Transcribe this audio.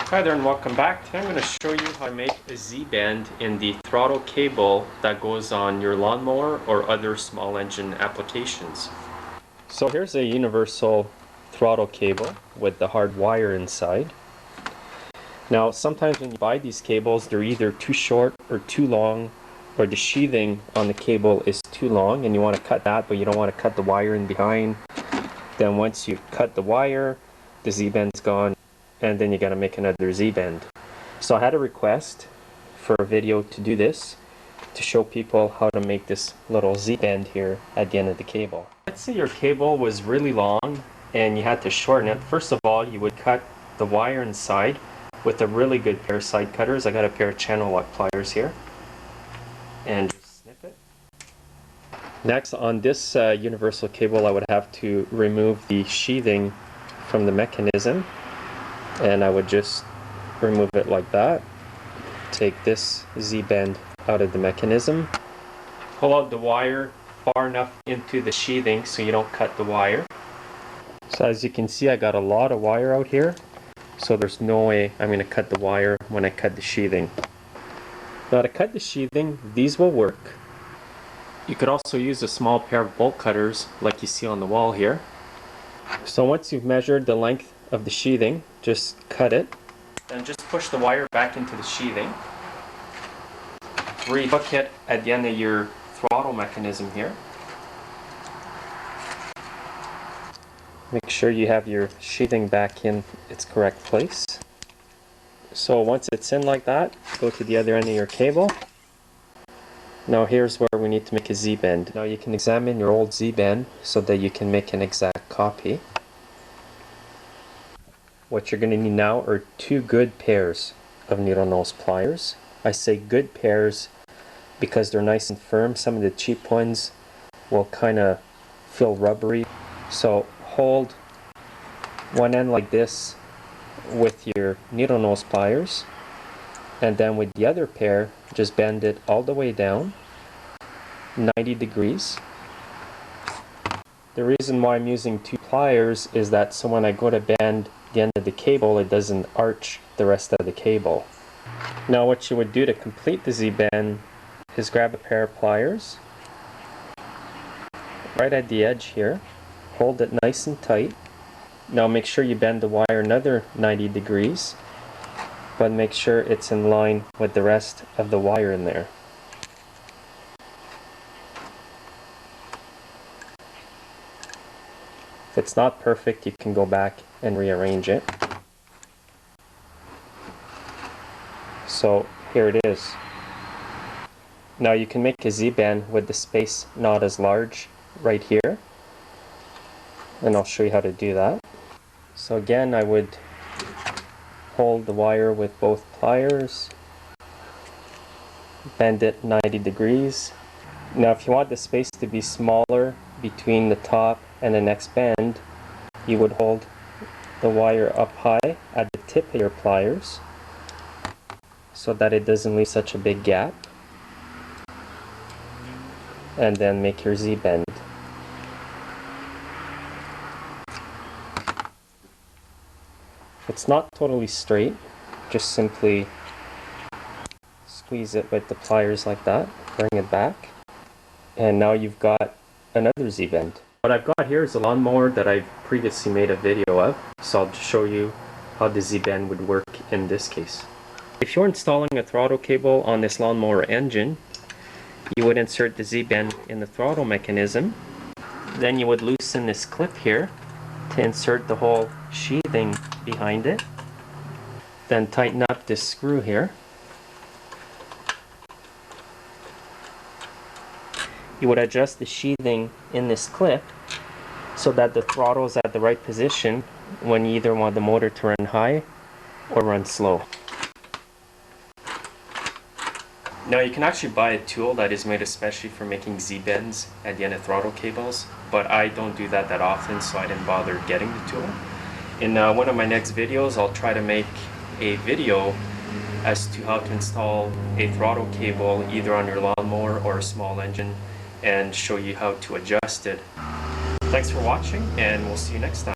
Hi there and welcome back. Today I'm going to show you how to make a Z-bend in the throttle cable that goes on your lawnmower or other small engine applications. So here's a universal throttle cable with the hard wire inside. Now sometimes when you buy these cables, they're either too short or too long, or the sheathing on the cable is too long and you want to cut that, but you don't want to cut the wire in behind. Then once you cut the wire, the Z-bend's gone, and then you got to make another Z-bend. So I had a request for a video to do this, to show people how to make this little Z-bend here at the end of the cable. Let's say your cable was really long and you had to shorten it. First of all, you would cut the wire inside with a really good pair of side cutters. I got a pair of channel lock pliers here, and just snip it. Next, on this universal cable, I would have to remove the sheathing from the mechanism, and I would just remove it like that. Take this Z-bend out of the mechanism, pull out the wire far enough into the sheathing so you don't cut the wire. So as you can see, I got a lot of wire out here, so there's no way I'm going to cut the wire when I cut the sheathing. Now to cut the sheathing, these will work. You could also use a small pair of bolt cutters like you see on the wall here. So once you've measured the length of the sheathing, just cut it, and just push the wire back into the sheathing. Rehook it at the end of your throttle mechanism here. Make sure you have your sheathing back in its correct place. So once it's in like that, go to the other end of your cable. Now here's where we need to make a Z-bend. Now you can examine your old Z-bend so that you can make an exact copy. What you're going to need now are two good pairs of needle nose pliers. I say good pairs because they're nice and firm. Some of the cheap ones will kind of feel rubbery. So hold one end like this with your needle nose pliers, and then with the other pair just bend it all the way down 90 degrees. The reason why I'm using two pliers is that so when I go to bend the end of the cable, it doesn't arch the rest of the cable. Now what you would do to complete the Z-bend is grab a pair of pliers right at the edge here, hold it nice and tight. Now make sure you bend the wire another 90 degrees, but make sure it's in line with the rest of the wire in there. If it's not perfect, you can go back and rearrange it. So here it is. Now you can make a Z-bend with the space not as large right here, and I'll show you how to do that. So again, I would hold the wire with both pliers, bend it 90 degrees. Now if you want the space to be smaller between the top and the next bend, you would hold the wire up high at the tip of your pliers so that it doesn't leave such a big gap, and then make your Z-bend. It's not totally straight, just simply squeeze it with the pliers like that, bring it back, and now you've got another Z-bend. What I've got here is a lawnmower that I've previously made a video of, so I'll just show you how the Z-bend would work in this case. If you're installing a throttle cable on this lawnmower engine, you would insert the Z-bend in the throttle mechanism. Then you would loosen this clip here to insert the whole sheathing behind it. Then tighten up this screw here. You would adjust the sheathing in this clip so that the throttle is at the right position when you either want the motor to run high or run slow. Now you can actually buy a tool that is made especially for making Z-bends at the end of throttle cables, but I don't do that often, so I didn't bother getting the tool. In one of my next videos, I'll try to make a video as to how to install a throttle cable either on your lawnmower or a small engine and show you how to adjust it. Thanks for watching, and we'll see you next time.